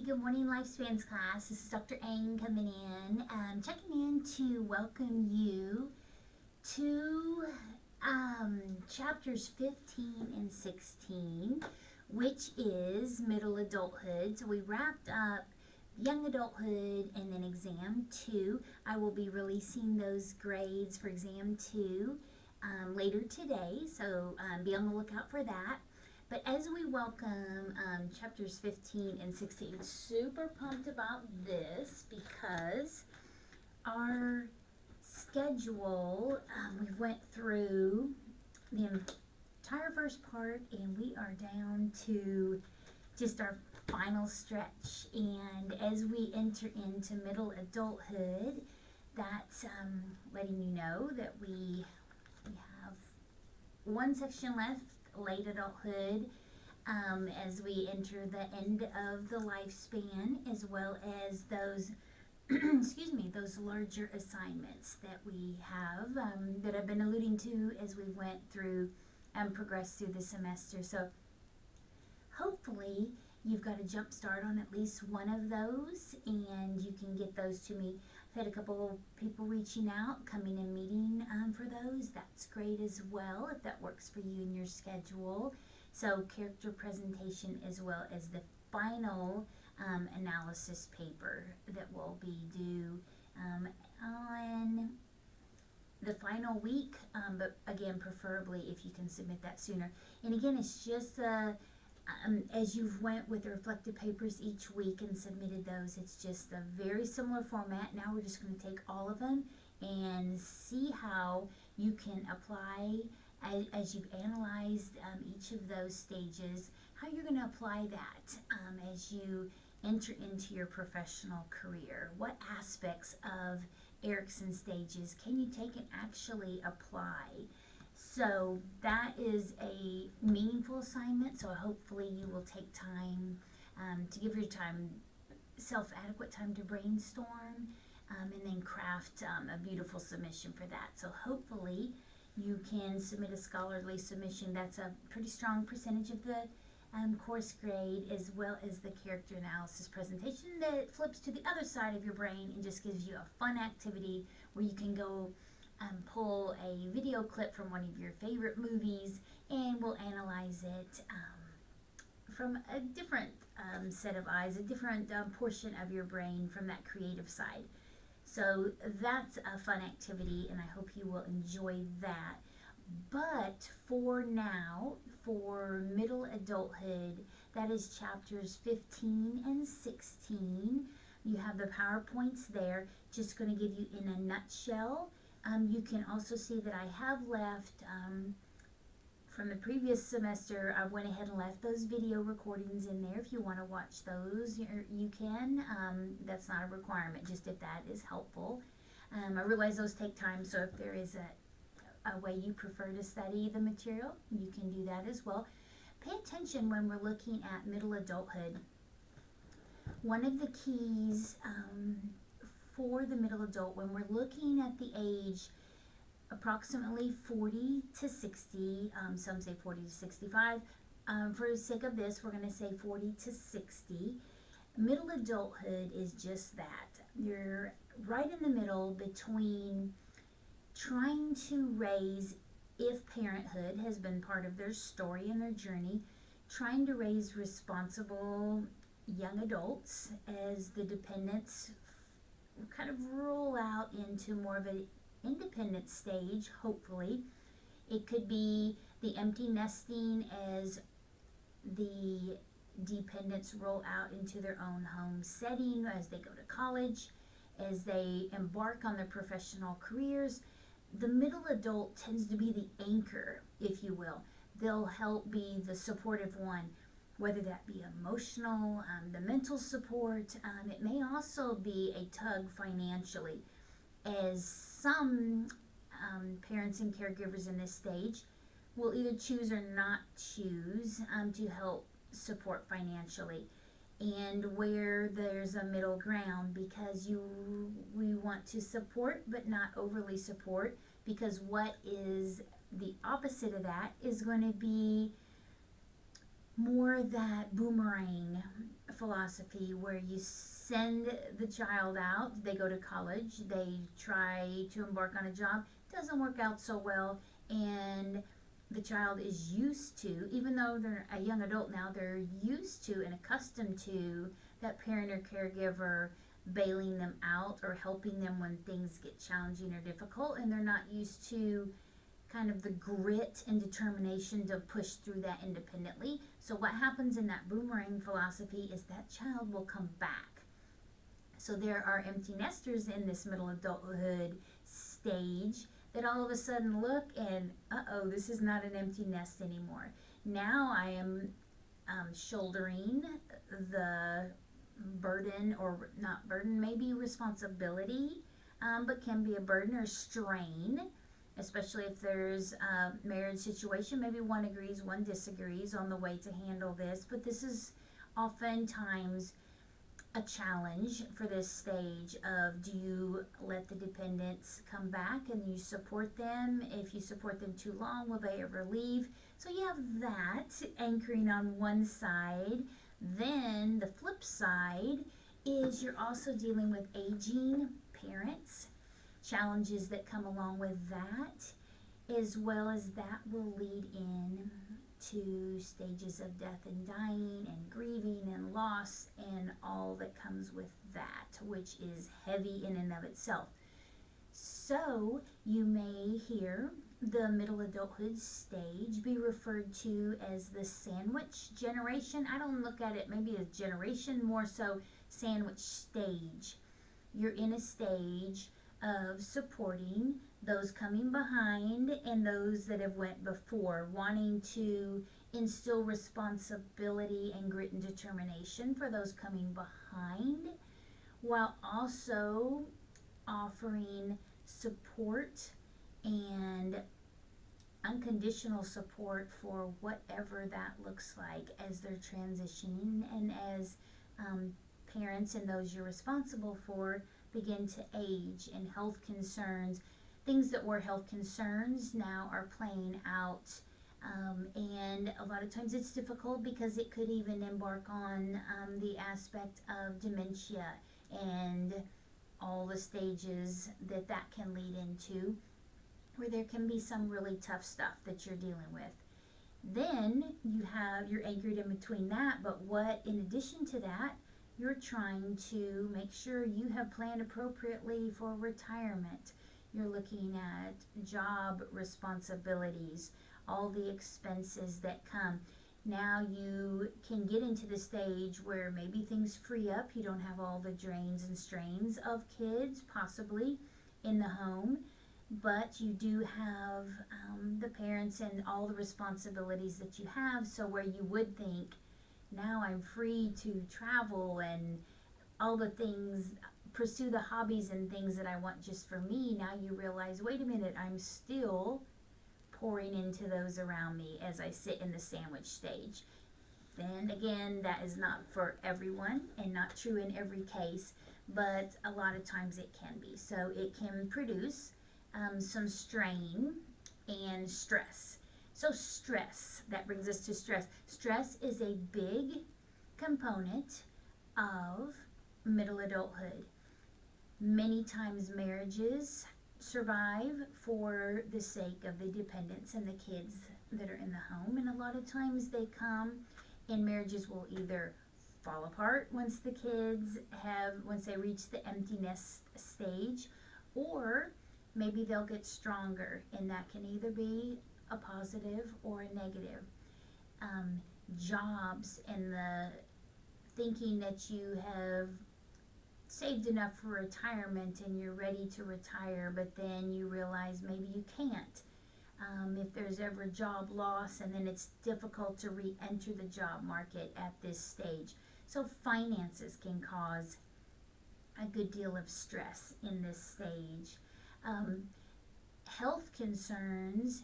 Good morning, Lifespans class. This is Dr. Ang coming in, checking in to welcome you to chapters 15 and 16, which is middle adulthood. So we wrapped up young adulthood and then exam 2. I will be releasing those grades for exam 2 later today, so be on the lookout for that. But as we welcome chapters 15 and 16, super pumped about this because our schedule, we went through the entire first part and we are down to just our final stretch. And as we enter into middle adulthood, that's letting you know that we have one section left, late adulthood, as we enter the end of the lifespan, as well as those those larger assignments that we have, that I've been alluding to as we went through and progressed through the semester. So hopefully you've got a jump start on at least one of those and you can get those to me. I've had a couple people reaching out, coming and meeting for those. That's great as well if that works for you in your schedule. So character presentation as well as the final analysis paper that will be due on the final week, but again, preferably if you can submit that sooner. And again, it's just as you've went with the reflective papers each week and submitted those, it's just a very similar format. Now we're just going to take all of them and see how you can apply, as you've analyzed each of those stages, how you're going to apply that as you enter into your professional career. What aspects of Erikson stages can you take and actually apply? So that is a meaningful assignment, so hopefully you will take time to give your time, self-adequate time to brainstorm and then craft a beautiful submission for that. So hopefully you can submit a scholarly submission. That's a pretty strong percentage of the course grade, as well as the character analysis presentation that flips to the other side of your brain and just gives you a fun activity where you can go pull a video clip from one of your favorite movies and we'll analyze it from a different set of eyes, a different portion of your brain from that creative side. So that's a fun activity and I hope you will enjoy that. But for now, for middle adulthood, that is chapters 15 and 16. You have the PowerPoints there, just going to give you in a nutshell. You can also see that I have left, from the previous semester, I went ahead and left those video recordings in there. If you want to watch those, you can. That's not a requirement, just if that is helpful. I realize those take time, so if there is a way you prefer to study the material, you can do that as well. Pay attention when we're looking at middle adulthood. One of the keys for the middle adult, when we're looking at the age approximately 40 to 60, some say 40 to 65, for the sake of this we're going to say 40 to 60. Middle adulthood is just that. You're right in the middle between trying to raise, if parenthood has been part of their story and their journey, trying to raise responsible young adults as the dependents kind of roll out into more of an independent stage, hopefully. It could be the empty nesting as the dependents roll out into their own home setting, as they go to college, as they embark on their professional careers. The middle adult tends to be the anchor, if you will. They'll help be the supportive one, whether that be emotional, the mental support. It may also be a tug financially, as some parents and caregivers in this stage will either choose or not choose to help support financially. And where there's a middle ground, because we want to support but not overly support, because what is the opposite of that is going to be more that boomerang philosophy where you send the child out, they go to college, they try to embark on a job, doesn't work out so well, and the child is used to, even though they're a young adult now, they're used to and accustomed to that parent or caregiver bailing them out or helping them when things get challenging or difficult, and they're not used to kind of the grit and determination to push through that independently. So what happens in that boomerang philosophy is that child will come back. So there are empty nesters in this middle adulthood stage that all of a sudden look and, this is not an empty nest anymore. Now I am shouldering the burden, or not burden, maybe responsibility, but can be a burden or strain, especially if there's a marriage situation. Maybe one agrees, one disagrees on the way to handle this, but this is oftentimes a challenge for this stage of, do you let the dependents come back and you support them? If you support them too long, will they ever leave? So you have that anchoring on one side. Then the flip side is you're also dealing with aging parents, challenges that come along with that, as well as that will lead in to stages of death and dying and grieving and loss and all that comes with that, which is heavy in and of itself. So you may hear the middle adulthood stage be referred to as the sandwich generation. I don't look at it maybe as generation, more so sandwich stage. You're in a stage of supporting those coming behind and those that have went before, wanting to instill responsibility and grit and determination for those coming behind, while also offering support and unconditional support for whatever that looks like as they're transitioning, and as parents and those you're responsible for begin to age, and health concerns, things that were health concerns now are playing out. And a lot of times it's difficult because it could even embark on the aspect of dementia and all the stages that that can lead into, where there can be some really tough stuff that you're dealing with. Then you're anchored in between that, but what, in addition to that, you're trying to make sure you have planned appropriately for retirement. You're looking at job responsibilities, all the expenses that come. Now you can get into the stage where maybe things free up. You don't have all the drains and strains of kids possibly in the home, but you do have the parents and all the responsibilities that you have. So where you would think, now I'm free to travel and all the things, pursue the hobbies and things that I want just for me, now you realize, wait a minute, I'm still pouring into those around me as I sit in the sandwich stage. Then again, that is not for everyone and not true in every case, but a lot of times it can be. So it can produce some strain and stress. So stress, that brings us to stress. Stress is a big component of middle adulthood. Many times marriages survive for the sake of the dependents and the kids that are in the home, and a lot of times they come and marriages will either fall apart once they reach the empty nest stage, or maybe they'll get stronger, and that can either be a positive or a negative. Jobs and the thinking that you have saved enough for retirement and you're ready to retire, but then you realize maybe you can't. If there's ever job loss, and then it's difficult to re-enter the job market at this stage. So finances can cause a good deal of stress in this stage. Health concerns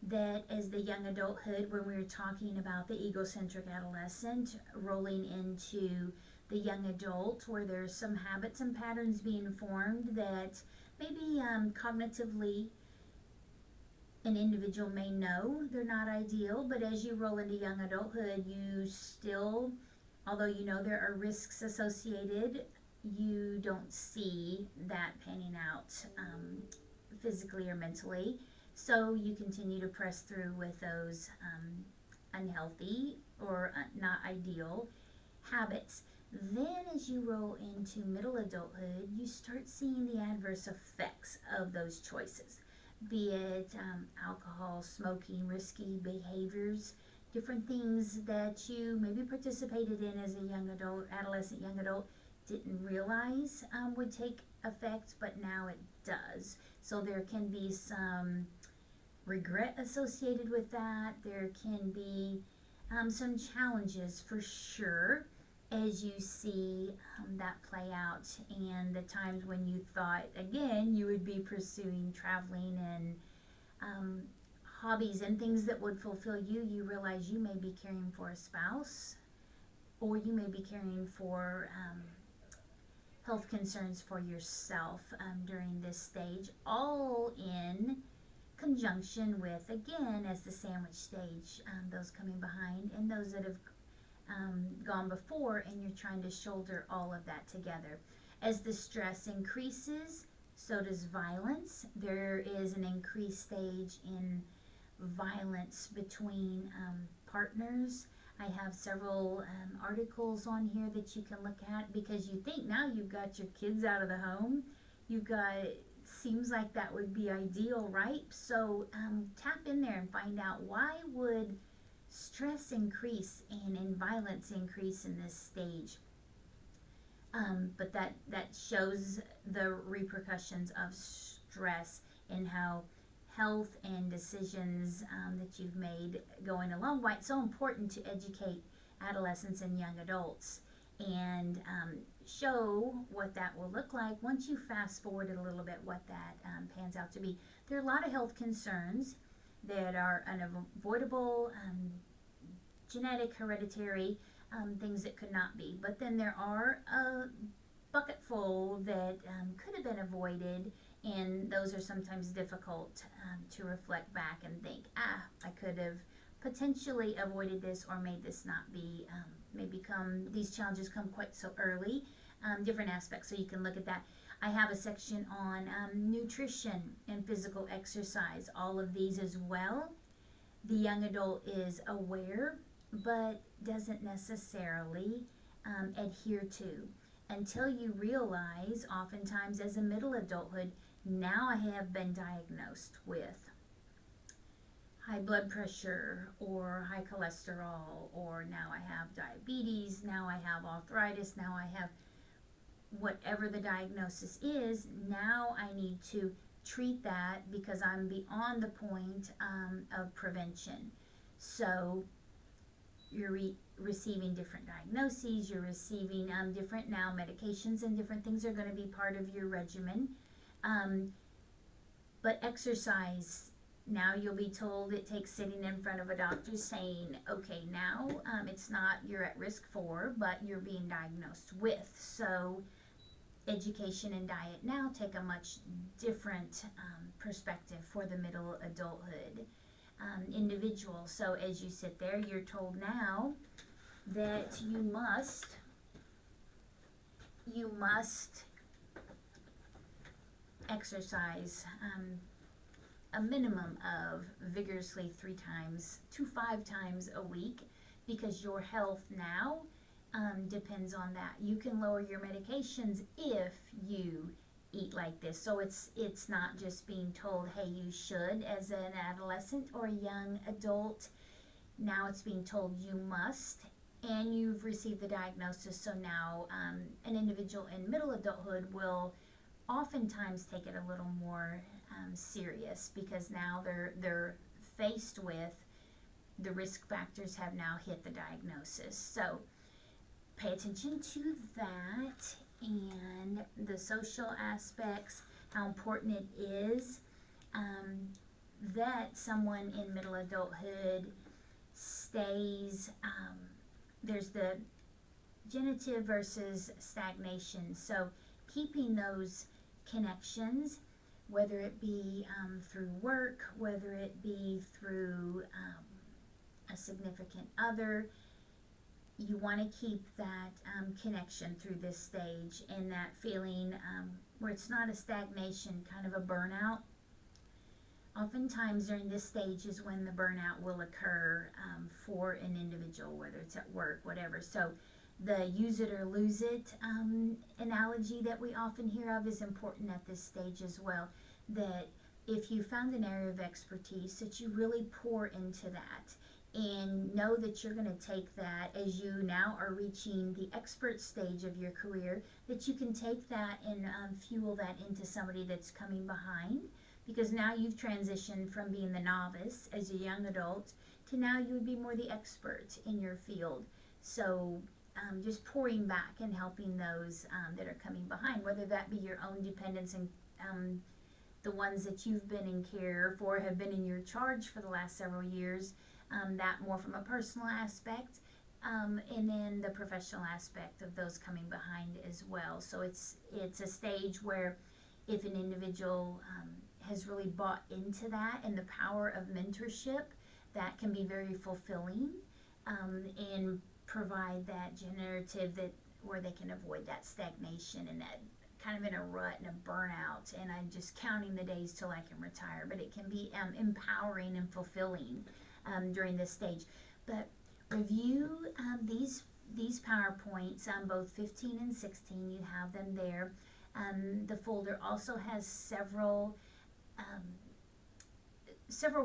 that as the young adulthood, when we were talking about the egocentric adolescent rolling into the young adult, where there's some habits and patterns being formed that maybe cognitively an individual may know they're not ideal, but as you roll into young adulthood, you still although you know there are risks associated, you don't see that panning out physically or mentally. So you continue to press through with those unhealthy or not ideal habits. Then, as you roll into middle adulthood, you start seeing the adverse effects of those choices, be it alcohol, smoking, risky behaviors, different things that you maybe participated in as a young adult, adolescent, young adult, didn't realize would take effect, but now it does. So there can be some regret associated with that. There can be some challenges for sure as you see that play out, and the times when you thought again you would be pursuing traveling and hobbies and things that would fulfill you, you realize you may be caring for a spouse, or you may be caring for health concerns for yourself during this stage, all in conjunction with, again, as the sandwich stage, those coming behind and those that have gone before, and you're trying to shoulder all of that together. As the stress increases, so does violence. There is an increased stage in violence between partners. I have several articles on here that you can look at, because you think now you've got your kids out of the home. You've got, seems like that would be ideal, right? So tap in there and find out, why would stress increase and violence increase in this stage? But that shows the repercussions of stress and how health and decisions that you've made going along. Why it's so important to educate adolescents and young adults, and show what that will look like once you fast forward it a little bit, what that pans out to be. There are a lot of health concerns that are unavoidable, genetic, hereditary, things that could not be. But then there are a bucket full that could have been avoided, and those are sometimes difficult to reflect back and think, I could have potentially avoided this, or made this not be, these challenges come quite so early, different aspects, so you can look at that. I have a section on nutrition and physical exercise, all of these as well. The young adult is aware, but doesn't necessarily adhere to, until you realize, oftentimes as a middle adulthood, now I have been diagnosed with high blood pressure or high cholesterol, or now I have diabetes, now I have arthritis, now I have whatever the diagnosis is. Now I need to treat that because I'm beyond the point of prevention. So you're receiving different diagnoses, you're receiving different now medications, and different things are going to be part of your regimen. But exercise, now you'll be told it takes sitting in front of a doctor saying, okay, now it's not you're at risk for, but you're being diagnosed with. So education and diet now take a much different perspective for the middle adulthood individual. So as you sit there, you're told now that you must exercise a minimum of vigorously 3 to 5 times a week, because your health now depends on that. You can lower your medications if you eat like this. So it's not just being told, hey, you should, as an adolescent or a young adult. Now it's being told you must, and you've received the diagnosis. So now an individual in middle adulthood will oftentimes take it a little more serious, because now they're faced with the risk factors have now hit the diagnosis. So pay attention to that, and the social aspects, how important it is that someone in middle adulthood stays, there's the genitive versus stagnation. So keeping those connections, whether it be through work, whether it be through a significant other, you want to keep that connection through this stage, and that feeling where it's not a stagnation, kind of a burnout. Oftentimes during this stage is when the burnout will occur for an individual, whether it's at work, whatever. So the use it or lose it analogy that we often hear of is important at this stage as well. That if you found an area of expertise, that you really pour into that and know that you're going to take that as you now are reaching the expert stage of your career, that you can take that and fuel that into somebody that's coming behind, because now you've transitioned from being the novice as a young adult to now you would be more the expert in your field. So just pouring back and helping those that are coming behind, whether that be your own dependents and the ones that you've been in care for, have been in your charge for the last several years, that more from a personal aspect, and then the professional aspect of those coming behind as well. So it's a stage where if an individual has really bought into that and the power of mentorship, that can be very fulfilling and provide that generative that where they can avoid that stagnation and that kind of in a rut and a burnout, and I'm just counting the days till I can retire. But it can be empowering and fulfilling during this stage. But review these PowerPoints, both 15 and 16. You have them there. The folder also has several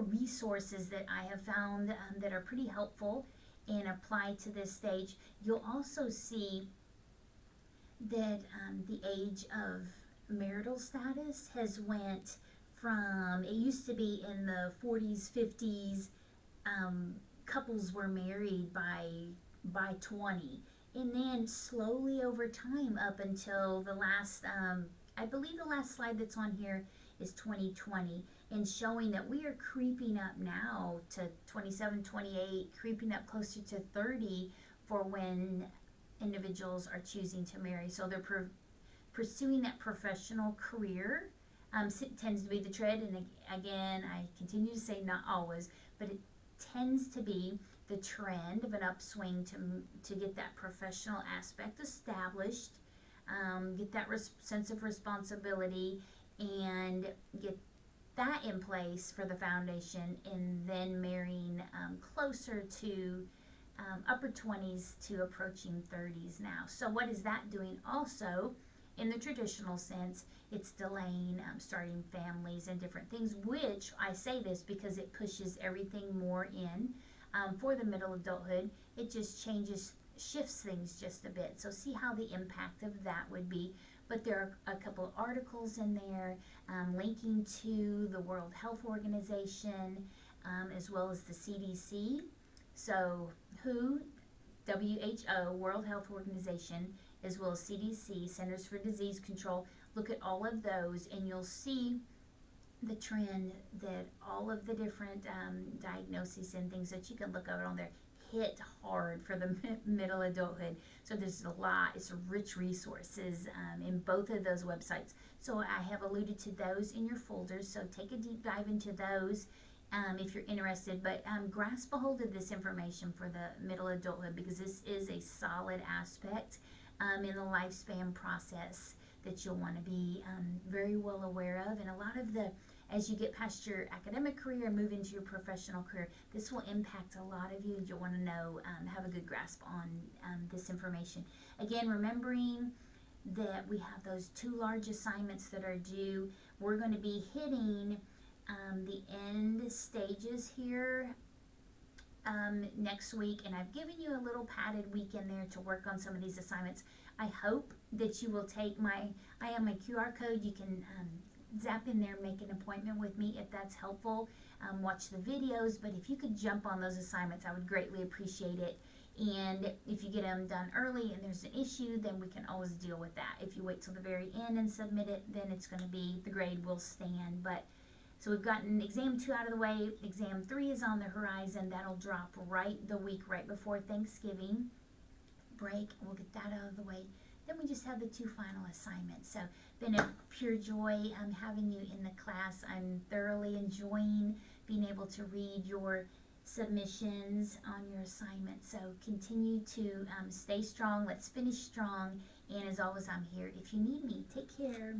resources that I have found that are pretty helpful and apply to this stage. You'll also see that the age of marital status has went from, it used to be in the 40s, 50s, couples were married by 20, and then slowly over time up until the last, I believe the last slide that's on here is 2020, and showing that we are creeping up now to 27, 28, creeping up closer to 30 for when individuals are choosing to marry. So they're pursuing that professional career. Tends to be the trend, and again, I continue to say not always, but it tends to be the trend of an upswing to get that professional aspect established, get that sense of responsibility, and get that in place for the foundation, and then marrying closer to upper 20s to approaching 30s now. So what is that doing also in the traditional sense? It's delaying starting families and different things, which I say this because it pushes everything more in for the middle adulthood. It just shifts things just a bit. So see how the impact of that would be. But there are a couple of articles in there linking to the World Health Organization as well as the CDC. So WHO, World Health Organization, as well as CDC, Centers for Disease Control. Look at all of those and you'll see the trend that all of the different diagnoses and things that you can look at on there hit hard for the middle adulthood. So there's a lot, it's rich resources in both of those websites. So I have alluded to those in your folders, so take a deep dive into those if you're interested. But grasp a hold of this information for the middle adulthood, because this is a solid aspect in the lifespan process that you'll want to be very well aware of. And a lot of as you get past your academic career and move into your professional career, this will impact a lot of you. You'll want to know, have a good grasp on this information. Again, remembering that we have those 2 large assignments that are due. We're going to be hitting the end stages here next week, and I've given you a little padded week in there to work on some of these assignments. I hope that you will take my QR code. You can zap in there, make an appointment with me if that's helpful. Watch the videos, but if you could jump on those assignments, I would greatly appreciate it. And if you get them done early and there's an issue, then we can always deal with that. If you wait till the very end and submit it, then it's going to be, the grade will stand. But so we've gotten exam 2 out of the way. Exam 3 is on the horizon. That'll drop the week right before Thanksgiving break. We'll get that out of the way. Then we just have the 2 final assignments. So been a pure joy having you in the class. I'm thoroughly enjoying being able to read your submissions on your assignment. So continue to stay strong. Let's finish strong. And as always, I'm here if you need me. Take care.